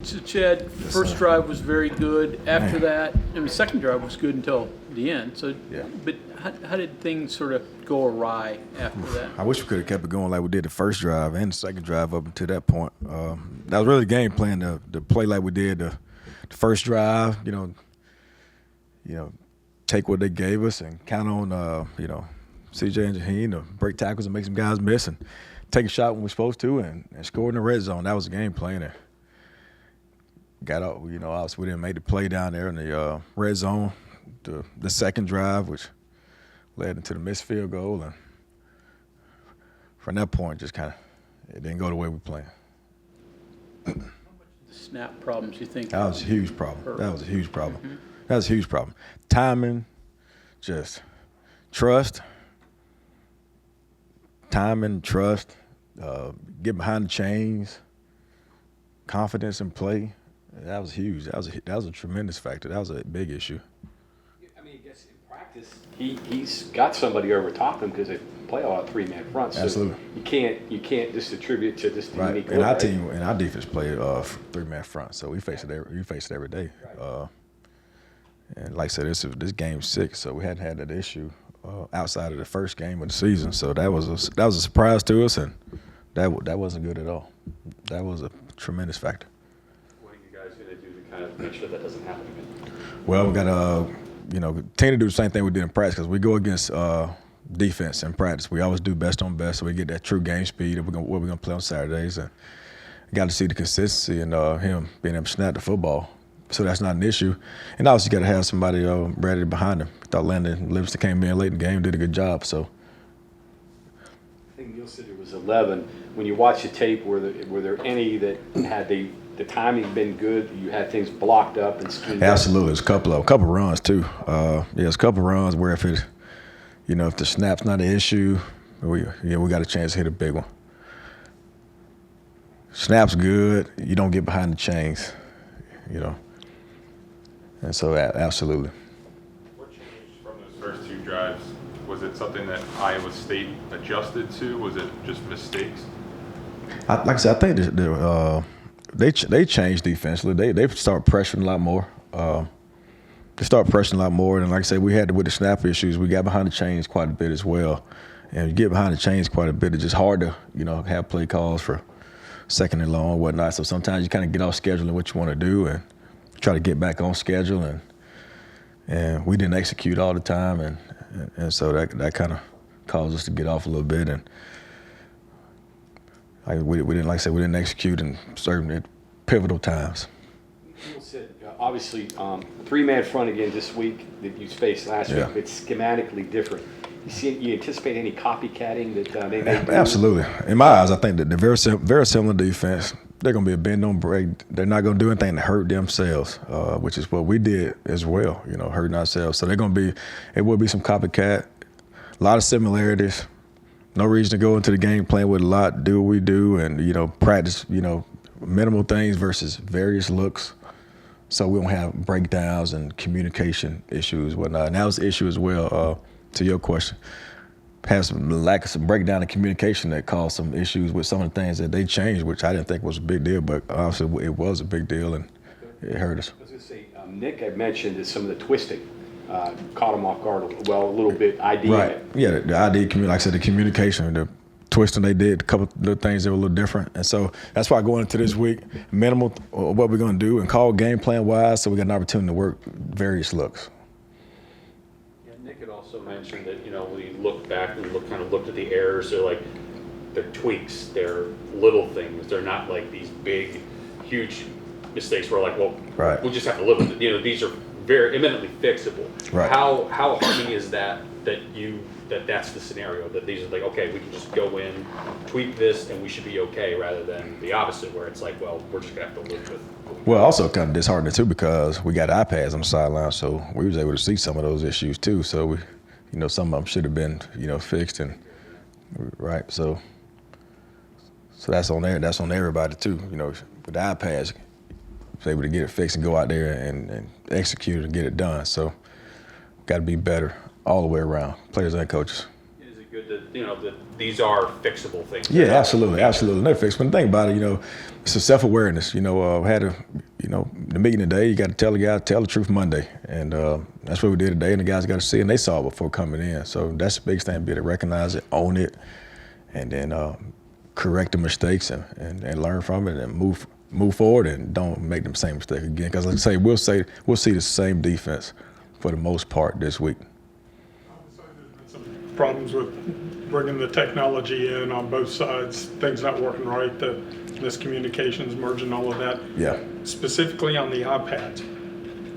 So Chad, first drive was very good. After that, and the second drive was good until the end. So, Yeah. But how did things sort of go awry after that? I wish we could have kept it going like we did the first drive and the second drive up until that point. That was really the game plan to play like we did the first drive. Take what they gave us and count on CJ and Jaheen to break tackles and make some guys miss and take a shot when we're supposed to and score in the red zone. That was the game plan. And got out, obviously we didn't make the play down there in the red zone, the second drive, which led into the missed field goal. And from that point, just kind of, it didn't go the way we planned. The snap problems, you think? That was a huge problem. Hurt. That was a huge problem. Mm-hmm. That was a huge problem. Timing, just trust, get behind the chains, confidence in play. That was huge. That was a tremendous factor. That was a big issue. I mean, I guess in practice, he's got somebody over top of him because they play a lot of three-man fronts. So Absolutely. You can't just attribute to this Right. unique And look, our right? team and our defense played three-man front, so we face it every day. Right. And like I said, this game's 6, so we hadn't had that issue outside of the first game of the season. So that was a surprise to us, and that wasn't good at all. That was a tremendous factor. What are you guys going to do to kind of make sure that doesn't happen again? Well, we got to continue to do the same thing we did in practice because we go against defense in practice. We always do best on best, so we get that true game speed of what we're going to play on Saturdays, and got to see the consistency and him being able to snap the football. So that's not an issue. And obviously you got to have somebody ready behind him. I thought Landon Livingston came in late in the game, did a good job. So I think Neil said it was 11. When you watch the tape, were there any that had the timing been good? You had things blocked up and screwed up? absolutely, there's a couple runs too. There's a couple runs where if the snap's not an issue, we got a chance to hit a big one. Snap's good. You don't get behind the chains, And so, absolutely. What changed from those first 2 drives? Was it something that Iowa State adjusted to? Was it just mistakes? Like I said, I think they changed defensively. They start pressuring a lot more. They start pressuring a lot more, and like I said, we had with the snap issues, we got behind the chains quite a bit as well. And you get behind the chains quite a bit, it's just hard to have play calls for second and long and whatnot. So sometimes you kind of get off schedule and what you want to do and try to get back on schedule, and we didn't execute all the time, and so that kind of caused us to get off a little bit, and we didn't execute in certain pivotal times. Neil said, obviously, three-man front again this week that you faced last week, but schematically different. You anticipate any copycatting that they may do? Absolutely. In my eyes, I think that they're very similar defense. They're going to be a bend don't break. They're not going to do anything to hurt themselves, which is what we did as well, hurting ourselves. So it will be some copycat, a lot of similarities. No reason to go into the game playing with a lot, do what we do, and, practice, minimal things versus various looks. So we don't have breakdowns and communication issues, whatnot. And that was the issue as well, to your question. Has some breakdown in communication that caused some issues with some of the things that they changed, which I didn't think was a big deal, but obviously it was a big deal and it hurt us. I was going to say, Nick had mentioned that some of the twisting caught him off guard a little bit. ID. Right. Yeah, the ID, like I said, the communication, the twisting they did, a couple of the things that were a little different. And so that's why going into this week, minimal what we're going to do and call game plan wise, so we got an opportunity to work various looks. Nick had also mentioned that, when you look back and looked at the errors, they're tweaks, they're little things. They're not like these big, huge mistakes where right. we'll just have to live with it. These are very eminently fixable. Right. How heartening is that's the scenario, that these are okay, we can just go in, tweak this, and we should be okay, rather than the opposite where it's we're just going to have to live with. Well, also kind of disheartening too because we got iPads on the sideline, so we was able to see some of those issues too. So we, some of them should have been, fixed, and right. So that's on there. That's on everybody too. With the iPads, was able to get it fixed and go out there and execute and get it done. So got to be better all the way around, players and coaches. Is it good that these are fixable things. Yeah, absolutely. They're fixed. But think about it, it's a self-awareness. Had the meeting today. You got to tell the truth Monday, and that's what we did today. And the guys got to see, and they saw it before coming in. So that's the biggest thing: be able to recognize it, own it, and then correct the mistakes and learn from it, and move forward, and don't make them same mistake again. Because like I say, we'll see the same defense for the most part this week. Problems with bringing the technology in on both sides, things not working right, the miscommunications, merging all of that. Yeah. Specifically on the iPads,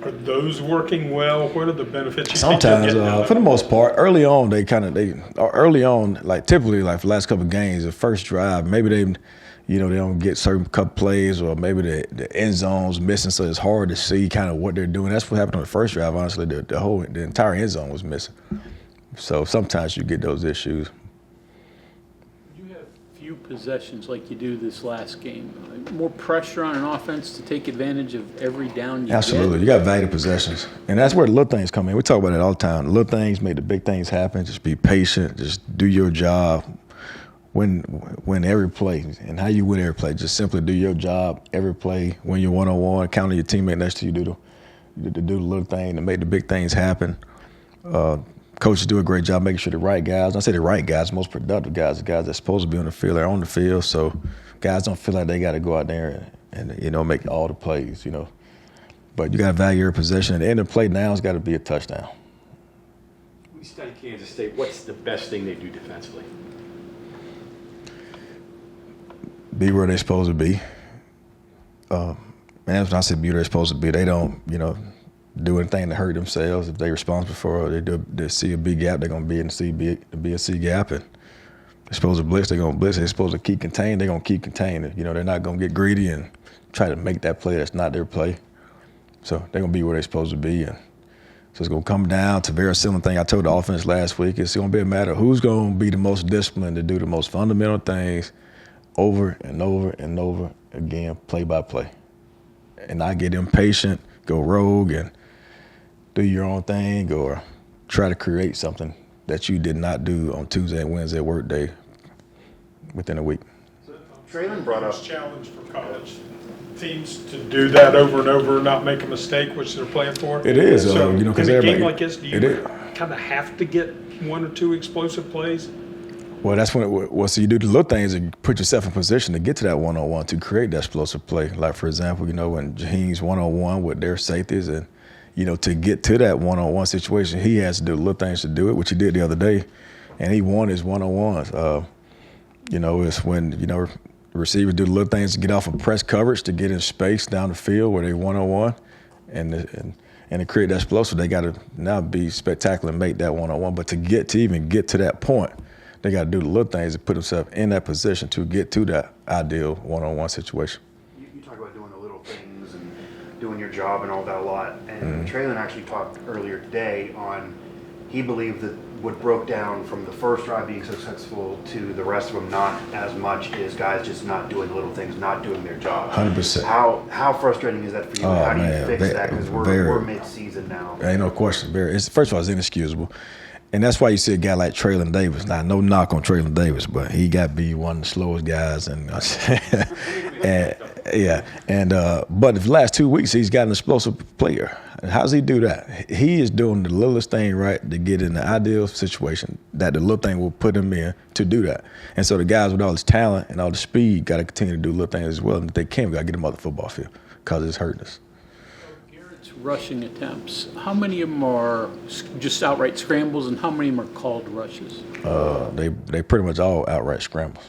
are those working well? What are the benefits you Sometimes, think you're getting out of for the it? most part, early on, like typically, like for the last couple of games, the first drive, maybe they don't get certain couple plays, or maybe the end zone's missing, so it's hard to see kind of what they're doing. That's what happened on the first drive. Honestly, the entire end zone was missing. So sometimes you get those issues. You have few possessions like you do this last game. More pressure on an offense to take advantage of every down you Absolutely. You get. got valuable possessions. And that's where the little things come in. We talk about it all the time. The little things make the big things happen. Just be patient. Just do your job. Win every play. And how you win every play, just simply do your job every play. When you're one-on-one, counter your teammate next to you, do the little thing to make the big things happen. Coaches do a great job making sure the right guys, I say the right guys, most productive guys, the guys that's supposed to be on the field, are on the field. So guys don't feel like they got to go out there and make all the plays, But you got to value your possession. At the end of the play now, it's got to be a touchdown. When you study Kansas State, what's the best thing they do defensively? Be where they're supposed to be. Man, when I say be where they're supposed to be, they don't, do anything to hurt themselves. If they're responsible for it, they see a B gap, they're going to be in the B and C gap. And they're supposed to blitz, they're going to blitz. They're supposed to keep contained, they're going to keep contained. They're not going to get greedy and try to make that play that's not their play. So they're going to be where they're supposed to be. And so it's going to come down to a very similar thing I told the offense last week. It's going to be a matter of who's going to be the most disciplined to do the most fundamental things over and over and over again, play by play. And not get impatient, go rogue, and do your own thing, or try to create something that you did not do on Tuesday and Wednesday work day within a week. Traylon brought up challenge for college teams to do that over and over, not make a mistake, which they're playing for. It is, so because in a game everybody. like this, do you kind of have to get one or two explosive plays? Well, that's when so you do the little things and put yourself in position to get to that one-on-one to create that explosive play. Like, for example, when Jaheim's one-on-one with their safeties, and to get to that one-on-one situation, he has to do little things to do it, which he did the other day, and he won his one-on-ones. It's when the receivers do the little things to get off of press coverage, to get in space down the field where they one-on-one, and to create that explosive, they got to now be spectacular and make that one-on-one. But to even get to that point, they got to do the little things to put themselves in that position to get to that ideal one-on-one situation. You talk about doing the little things and doing your job and all that a lot. And Traylon actually talked earlier today on he believed that what broke down from the first drive being successful to the rest of them not as much is guys just not doing the little things, not doing their job. 100%. How frustrating is that for you? Oh, How do you man, fix that? Because we're mid-season now. Ain't no question. First of all, it's inexcusable. And that's why you see a guy like Traylon Davis. Now, no knock on Traylon Davis, but he got to be one of the slowest guys. But the last 2 weeks, he's got an explosive player. And how does he do that? He is doing the littlest thing right to get in the ideal situation that the little thing will put him in to do that. And so the guys with all this talent and all the speed got to continue to do little things as well. And if they can, we got to get them off the football field because it's hurting us. Rushing attempts, how many of them are just outright scrambles, and how many of them are called rushes? They pretty much all outright scrambles.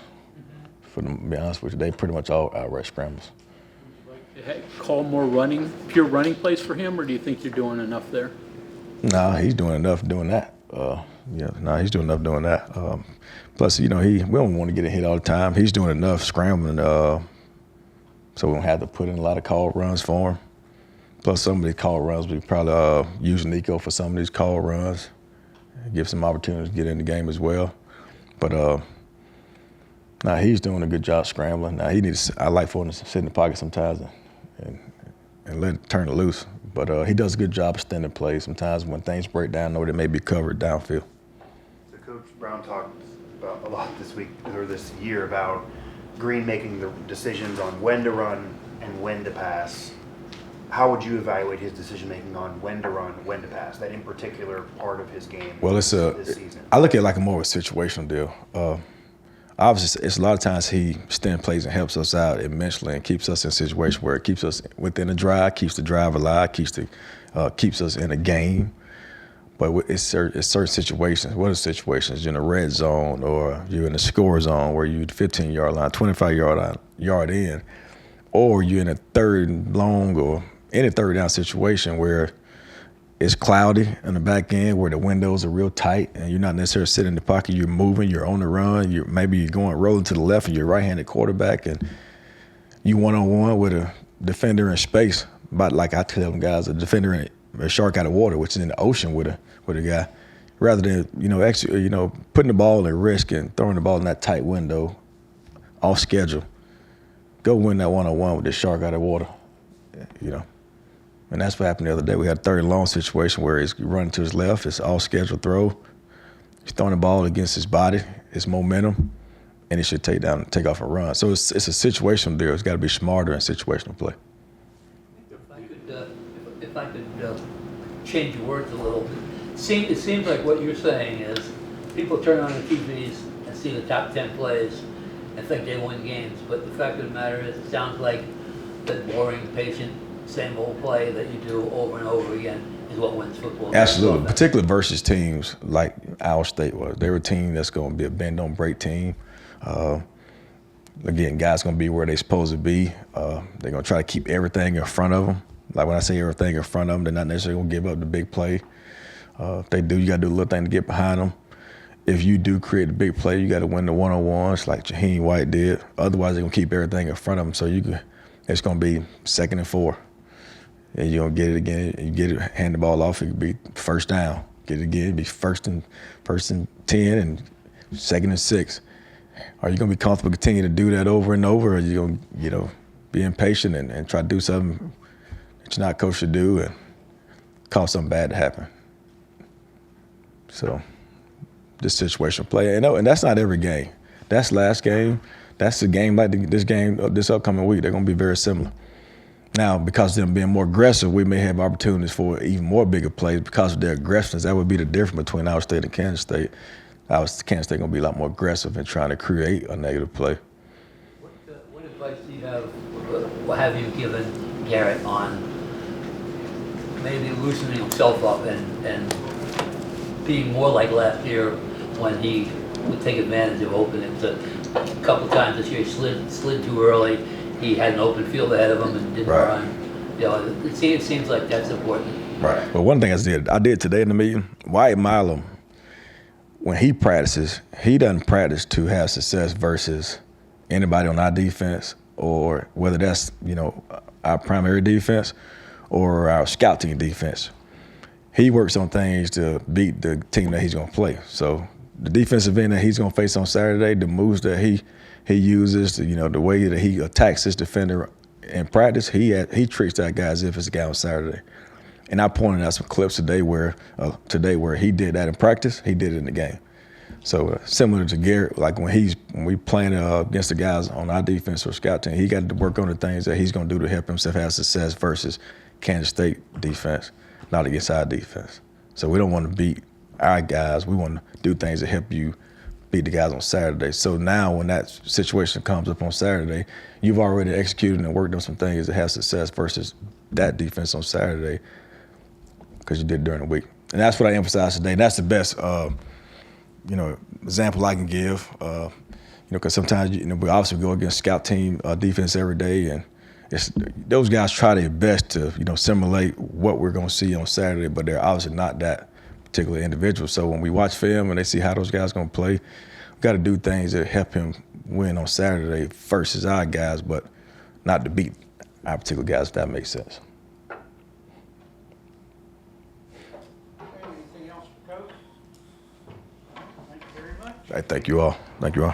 For them, to be honest with you, they pretty much all outright scrambles. Call more pure running plays for him, or do you think you're doing enough there? Nah, he's doing enough doing that. He's doing enough doing that. Plus, we don't want to get a hit all the time. He's doing enough scrambling, so we don't have to put in a lot of call runs for him. Plus, some of these call runs, we probably use Nico for some of these call runs, give some opportunities to get in the game as well. But he's doing a good job scrambling. Now I like for him to sit in the pocket sometimes and let it turn it loose. But he does a good job extending plays. Sometimes when things break down, or they may be covered downfield. So Coach Brown talked lot this week or this year about Green making the decisions on when to run and when to pass. How would you evaluate his decision making on when to run, when to pass? That in particular part of his game. Well, this season. I look at it like a more of a situational deal. Obviously, it's a lot of times he extends plays and helps us out immensely and keeps us in a situation where it keeps us within the drive, keeps the drive alive, keeps us in a game. But it's certain situations. What are situations? You're in a red zone or you're in a score zone where you're 15-yard line, 25-yard in, or you're in a third and long or any third down situation where it's cloudy in the back end, where the windows are real tight and you're not necessarily sitting in the pocket. You're moving, you're on the run. Maybe you're going rolling to the left and you're right-handed quarterback and you one-on-one with a defender in space. About like I tell them guys, a defender in a shark out of water, which is in the ocean with a guy, rather than actually putting the ball at risk and throwing the ball in that tight window, off schedule. Go win that one-on-one with this shark out of water, And that's what happened the other day. We had a third and long situation where he's running to his left. It's all scheduled throw. He's throwing the ball against his body, his momentum, and he should take off and run. So it's a situational deal. It's got to be smarter in situational play. If I could change your words a little bit. It seems like what you're saying is people turn on the TVs and see the top 10 plays and think they win games. But the fact of the matter is, it sounds like that boring, patient, same old play that you do over and over again is what wins football. Absolutely, particularly versus teams like our state was. They're a team that's going to be a bend-don't-break team. Again, guys going to be where they're supposed to be. They're going to try to keep everything in front of them. Like when I say everything in front of them, they're not necessarily going to give up the big play. If they do, you got to do a little thing to get behind them. If you do create a big play, you got to win the one-on-ones like Jaheim White did. Otherwise, they're going to keep everything in front of them. So it's going to be 2nd and 4. And you're going to get it again. You get it, hand the ball off, it could be first down. Get it again, it'd be first and 10 and 2nd and 6. Are you going to be comfortable continuing to do that over and over, or are you going to, be impatient and try to do something that you're not coached to do and cause something bad to happen? So this situational play, and that's not every game. That's last game. That's a game like this game, this upcoming week. They're going to be very similar. Now, because of them being more aggressive, we may have opportunities for even more bigger plays because of their aggressiveness. That would be the difference between our state and Kansas State. Kansas State going to be a lot more aggressive in trying to create a negative play. What advice do you have? What have you given Garrett on maybe loosening himself up and being more like last year when he would take advantage of openings? A couple times this year he slid too early. He had an open field ahead of him and didn't run. It seems like that's important. Right. Well, one thing I did today in the meeting, Wyatt Milam, when he practices, he doesn't practice to have success versus anybody on our defense, or whether that's, our primary defense or our scout team defense. He works on things to beat the team that he's going to play. So the defensive end that he's going to face on Saturday, the moves that he uses, the way that he attacks his defender in practice, he treats that guy as if it's a guy on Saturday. And I pointed out some clips today where he did that in practice, he did it in the game. So similar to Garrett, like when we playing against the guys on our defense or scout team, he got to work on the things that he's going to do to help himself have success versus Kansas State defense, not against our defense. So we don't want to beat our guys. We want to do things that help you beat the guys on Saturday. So now when that situation comes up on Saturday, you've already executed and worked on some things that have success versus that defense on Saturday because you did it during the week. And that's what I emphasized today. And that's the best, example I can give. Because sometimes, we obviously go against scout team defense every day, and those guys try their best to, simulate what we're going to see on Saturday, but they're obviously not that particular individual. So when we watch film and they see how those guys are going to play, we've got to do things that help him win on Saturday versus our guys, but not to beat our particular guys, if that makes sense. Anything else, Coach? Thank you very much. Thank you all. Thank you all.